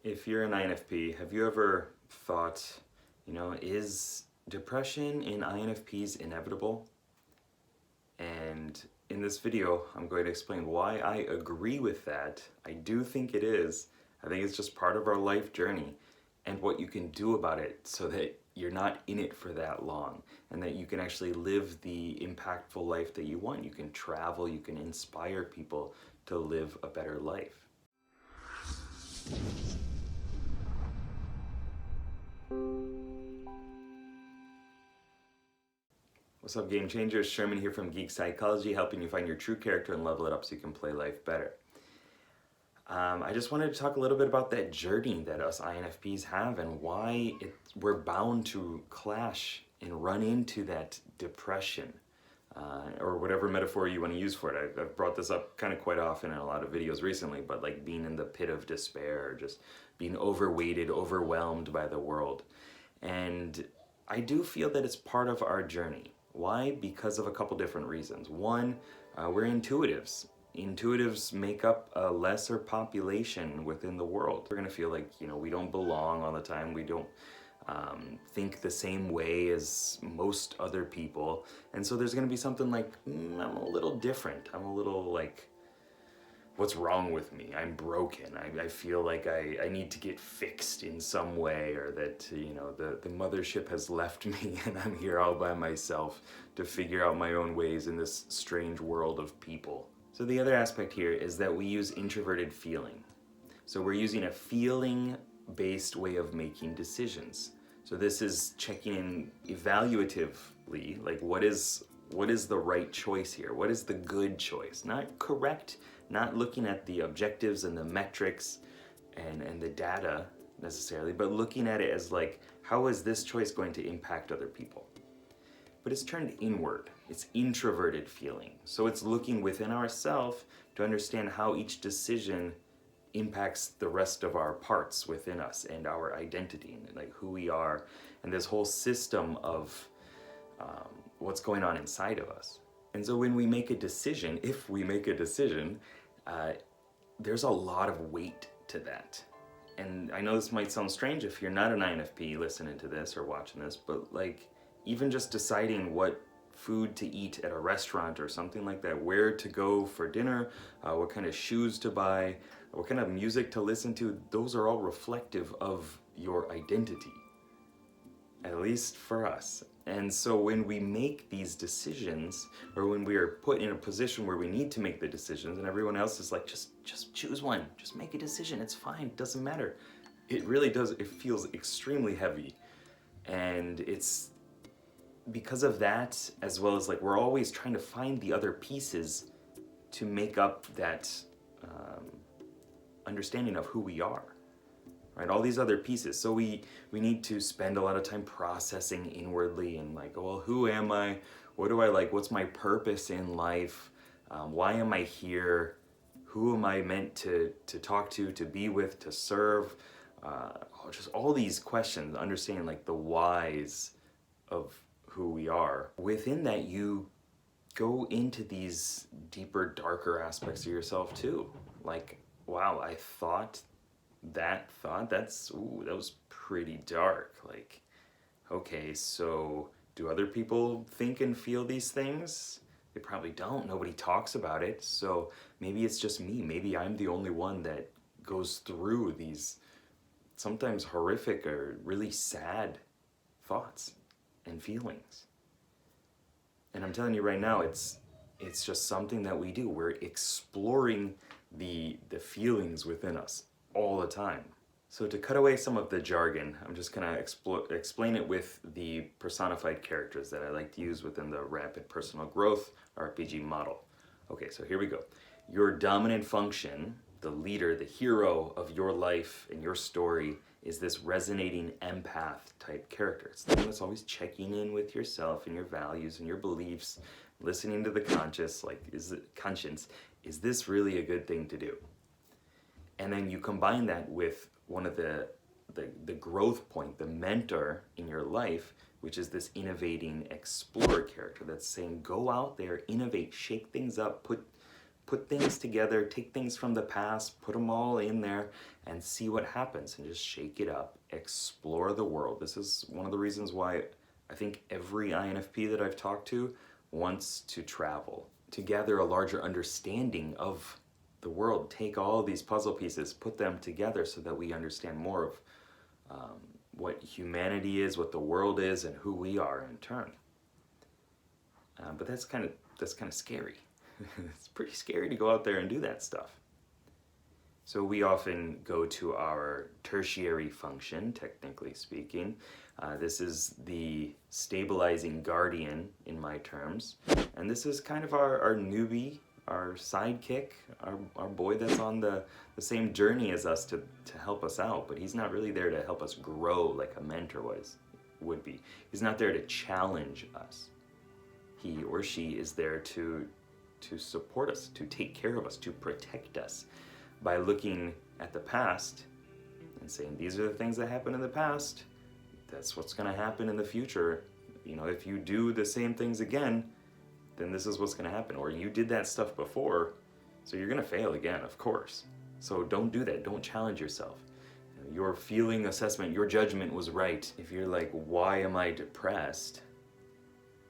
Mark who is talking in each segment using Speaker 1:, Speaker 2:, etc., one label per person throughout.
Speaker 1: If you're an INFP, have you ever thought, is depression in INFPs inevitable? And in this video, I'm going to explain why I agree with that. I do think it is. I think it's just part of our life journey and what you can do about it so that you're not in it for that long and that you can actually live the impactful life that you want. You can travel, you can inspire people to live a better life. What's up, Game Changers? Sherman here from Geek Psychology, helping you find your true character and level it up so you can play life better. I just wanted to talk a little bit about that journey that us INFPs have and why we're bound to clash and run into that depression, or whatever metaphor you want to use for it. I've brought this up kind of quite often in a lot of videos recently, but like being in the pit of despair, or just being overweighted, overwhelmed by the world. And I do feel that it's part of our journey. Why? Because of a couple different reasons. One, we're intuitives. Intuitives make up a lesser population within the world. We're gonna feel like, we don't belong all the time. We don't think the same way as most other people. And so there's gonna be something like, I'm a little different. I'm a little like, what's wrong with me? I'm broken. I feel like I need to get fixed in some way, or that, the mothership has left me and I'm here all by myself to figure out my own ways in this strange world of people. So the other aspect here is that we use introverted feeling. So we're using a feeling-based way of making decisions. So this is checking in evaluatively, like what is the right choice here? What is the good choice? Not correct, not looking at the objectives and the metrics and the data necessarily, but looking at it as like, how is this choice going to impact other people? But it's turned inward. It's introverted feeling. So it's looking within ourselves to understand how each decision impacts the rest of our parts within us and our identity and like who we are and this whole system of what's going on inside of us. And so when we make a decision, if we make a decision, there's a lot of weight to that. And I know this might sound strange if you're not an INFP listening to this or watching this, but like even just deciding what food to eat at a restaurant or something like that, where to go for dinner, what kind of shoes to buy, what kind of music to listen to, those are all reflective of your identity, at least for us. And so when we make these decisions, or when we are put in a position where we need to make the decisions and everyone else is like, just choose one, just make a decision, it's fine, it doesn't matter. It really does, it feels extremely heavy. And it's because of that, as well as like we're always trying to find the other pieces to make up that understanding of who we are. Right, all these other pieces. So we need to spend a lot of time processing inwardly and like, well, who am I? What do I like? What's my purpose in life? Why am I here? Who am I meant to talk to be with, to serve? Just all these questions, understanding like the whys of who we are. Within that, you go into these deeper, darker aspects of yourself too. Like, wow, I thought that was pretty dark. Like, okay, so do other people think and feel these things? They probably don't. Nobody talks about it. So maybe it's just me. Maybe I'm the only one that goes through these sometimes horrific or really sad thoughts and feelings. And I'm telling you right now, it's just something that we do. We're exploring the feelings within us all the time. So to cut away some of the jargon, I'm just gonna explain it with the personified characters that I like to use within the Rapid Personal Growth RPG model. Okay, so here we go. Your dominant function, the leader, the hero of your life and your story, is this resonating empath type character. It's the one that's always checking in with yourself and your values and your beliefs, listening to the conscience, like conscience, is this really a good thing to do? And then you combine that with one of the growth point, the mentor in your life, which is this innovating explorer character that's saying, go out there, innovate, shake things up, put put things together, take things from the past, put them all in there, and see what happens, and just shake it up, explore the world. This is one of the reasons why I think every INFP that I've talked to wants to travel, to gather a larger understanding of the world, take all these puzzle pieces, put them together so that we understand more of what humanity is, what the world is, and who we are in turn. But that's kind of scary. It's pretty scary to go out there and do that stuff. So we often go to our tertiary function, technically speaking. This is the stabilizing guardian in my terms. And this is kind of our newbie, our sidekick, our boy that's on the same journey as us to help us out. But he's not really there to help us grow like a mentor would be. He's not there to challenge us. He or she is there to support us, to take care of us, to protect us by looking at the past and saying, these are the things that happened in the past. That's what's going to happen in the future. You know, if you do the same things again, then this is what's going to happen. Or you did that stuff before, so you're going to fail again, of course. So don't do that. Don't challenge yourself. Your feeling assessment, your judgment was right. If you're like, why am I depressed?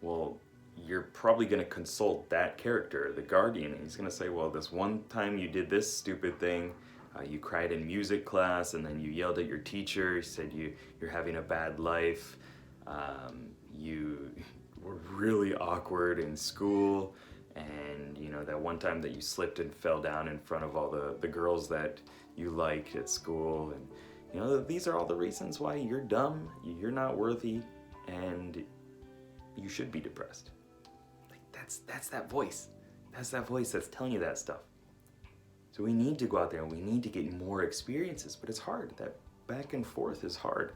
Speaker 1: Well, you're probably going to consult that character, the guardian, and he's going to say, well, this one time you did this stupid thing, you cried in music class, and then you yelled at your teacher, you said you're having a bad life, you were really awkward in school, and you know that one time that you slipped and fell down in front of all the girls that you liked at school, and you know these are all the reasons why you're dumb, you're not worthy, and you should be depressed. That's that voice. That's that voice that's telling you that stuff. So we need to go out there and we need to get more experiences, but it's hard. That back and forth is hard.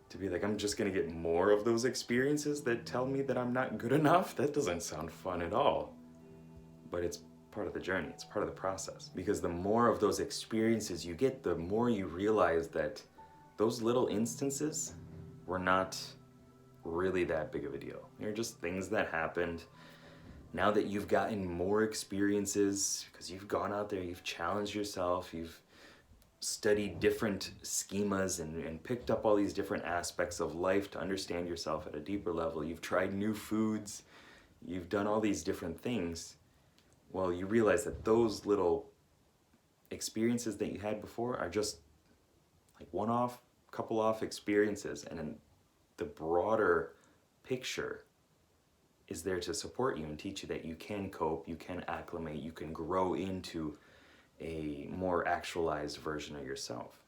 Speaker 1: To be like, I'm just gonna get more of those experiences that tell me that I'm not good enough? That doesn't sound fun at all. But it's part of the journey, it's part of the process. Because the more of those experiences you get, the more you realize that those little instances were not really that big of a deal. They're just things that happened. Now that you've gotten more experiences, because you've gone out there, you've challenged yourself, you've studied different schemas and picked up all these different aspects of life to understand yourself at a deeper level. You've tried new foods, you've done all these different things. Well, you realize that those little experiences that you had before are just like one-off, couple-off experiences, and in the broader picture is there to support you and teach you that you can cope, you can acclimate, you can grow into a more actualized version of yourself.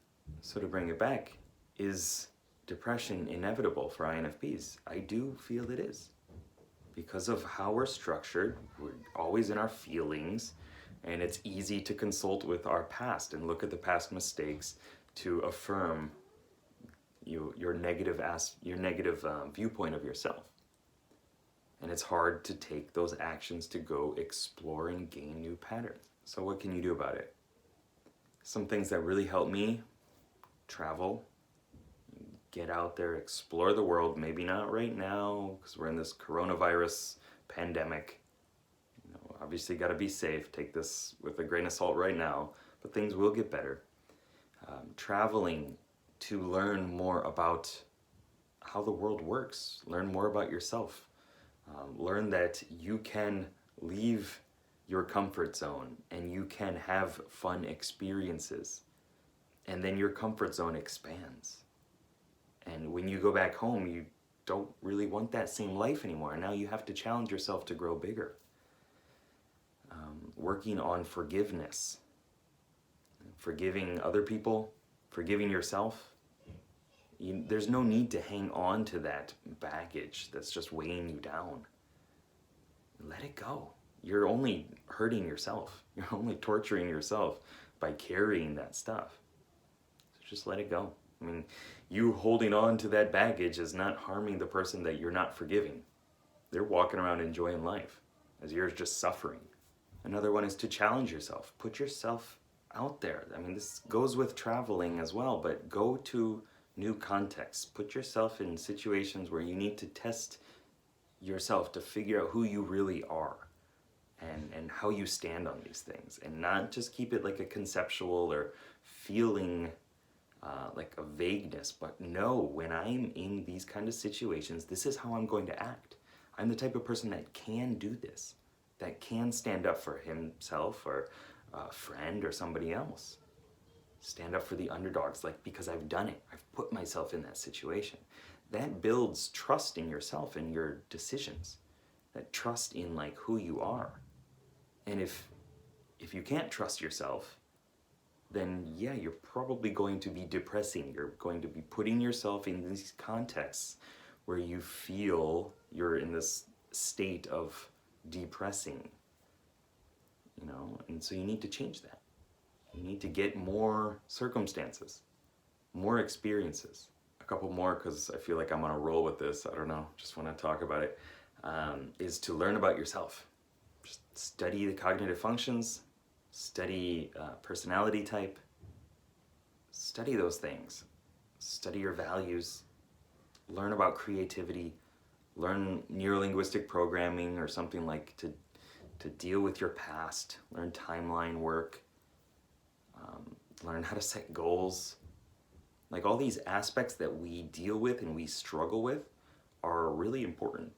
Speaker 1: So to bring it back, is depression inevitable for INFPs? I do feel it is. Because of how we're structured, we're always in our feelings, and it's easy to consult with our past and look at the past mistakes to affirm your negative viewpoint of yourself. And it's hard to take those actions to go explore and gain new patterns. So what can you do about it? Some things that really help me: travel, get out there, explore the world. Maybe not right now because we're in this coronavirus pandemic. You know, obviously got to be safe. Take this with a grain of salt right now, but things will get better. Traveling to learn more about how the world works, learn more about yourself. Learn that you can leave your comfort zone and you can have fun experiences, and then your comfort zone expands. And when you go back home, you don't really want that same life anymore. Now you have to challenge yourself to grow bigger. Working on forgiveness, forgiving other people, forgiving yourself. There's no need to hang on to that baggage that's just weighing you down. Let it go. You're only hurting yourself. You're only torturing yourself by carrying that stuff. So just let it go. I mean, you holding on to that baggage is not harming the person that you're not forgiving. They're walking around enjoying life as you're just suffering. Another one is to challenge yourself. Put yourself out there. I mean, this goes with traveling as well, but go to new contexts. Put yourself in situations where you need to test yourself to figure out who you really are and how you stand on these things, and not just keep it like a conceptual or feeling like a vagueness, but no, when I'm in these kind of situations, this is how I'm going to act. I'm the type of person that can do this, that can stand up for himself or a friend or somebody else. Stand up for the underdogs, like, because I've done it. I've put myself in that situation. That builds trust in yourself and your decisions. That trust in like who you are. And if you can't trust yourself, then yeah, you're probably going to be depressing. You're going to be putting yourself in these contexts where you feel you're in this state of depressing, you know, and so you need to change that. You need to get more circumstances, more experiences. A couple more, because I feel like I'm on a roll with this. I don't know, just want to talk about it. Is to learn about yourself. Just study the cognitive functions, study personality type, study those things, study your values, learn about creativity, learn neurolinguistic programming or something like to deal with your past, learn timeline work, learn how to set goals. Like all these aspects that we deal with and we struggle with are really important.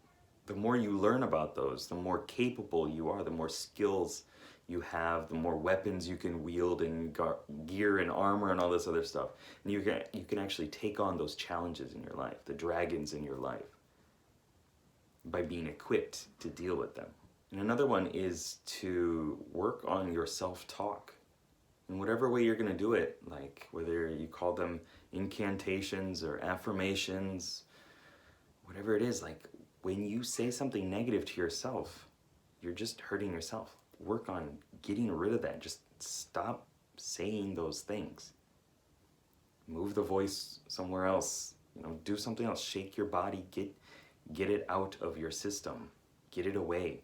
Speaker 1: The more you learn about those, the more capable you are, the more skills you have, the more weapons you can wield and gear and armor and all this other stuff. And you can actually take on those challenges in your life, the dragons in your life, by being equipped to deal with them. And another one is to work on your self-talk. In whatever way you're going to do it, like whether you call them incantations or affirmations, whatever it is, like when you say something negative to yourself, you're just hurting yourself. Work on getting rid of that. Just stop saying those things. Move the voice somewhere else. You know, do something else. Shake your body. Get it out of your system. Get it away.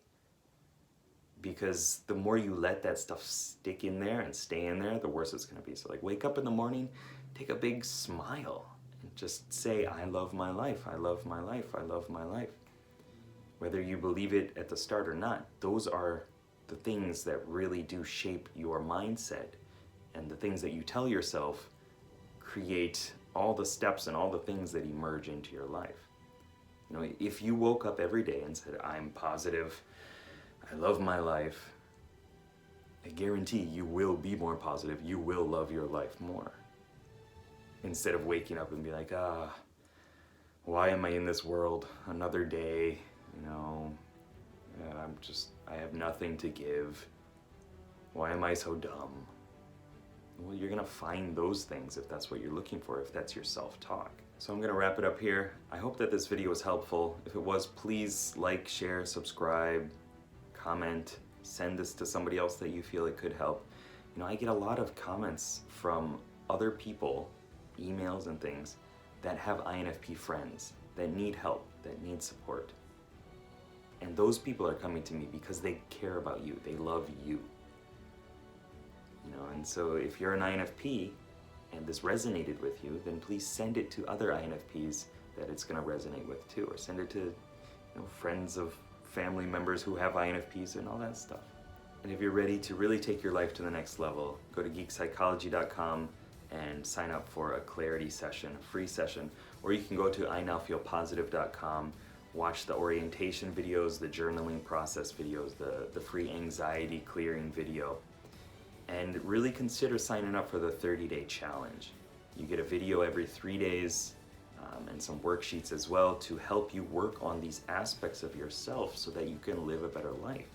Speaker 1: Because the more you let that stuff stick in there and stay in there, the worse it's going to be. So like wake up in the morning, take a big smile and just say, I love my life. I love my life. I love my life. Whether you believe it at the start or not, those are the things that really do shape your mindset. And the things that you tell yourself create all the steps and all the things that emerge into your life. You know, if you woke up every day and said, I'm positive, I love my life, I guarantee you will be more positive. You will love your life more. Instead of waking up and be like, why am I in this world? Another day, you know, I have nothing to give. Why am I so dumb? Well, you're gonna find those things if that's what you're looking for, if that's your self-talk. So I'm gonna wrap it up here. I hope that this video was helpful. If it was, please like, share, subscribe, comment, send this to somebody else that you feel it could help. You know, I get a lot of comments from other people, emails and things, that have INFP friends, that need help, that need support. And those people are coming to me because they care about you, they love you. You know, and so if you're an INFP and this resonated with you, then please send it to other INFPs that it's gonna resonate with too, or send it to, you know, friends of family members who have INFPs and all that stuff. And if you're ready to really take your life to the next level, go to geekpsychology.com and sign up for a clarity session, a free session, or you can go to inowfeelpositive.com, watch the orientation videos, the journaling process videos, the free anxiety clearing video, and really consider signing up for the 30-day challenge. You get a video every 3 days, and some worksheets as well to help you work on these aspects of yourself so that you can live a better life.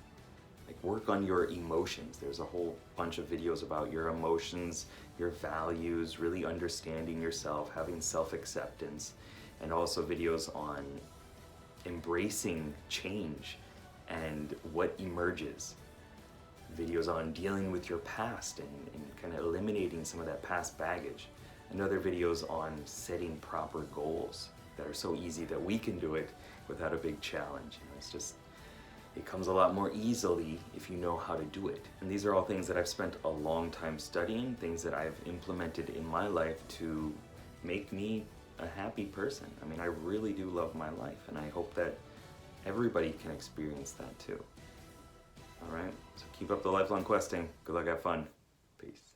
Speaker 1: Like work on your emotions. There's a whole bunch of videos about your emotions, your values, really understanding yourself, having self-acceptance, and also videos on embracing change and what emerges. Videos on dealing with your past and kind of eliminating some of that past baggage. And other videos on setting proper goals that are so easy that we can do it without a big challenge. You know, it's just, it comes a lot more easily if you know how to do it. And these are all things that I've spent a long time studying, things that I've implemented in my life to make me a happy person. I mean, I really do love my life, and I hope that everybody can experience that too. All right, so keep up the lifelong questing. Good luck, have fun. Peace.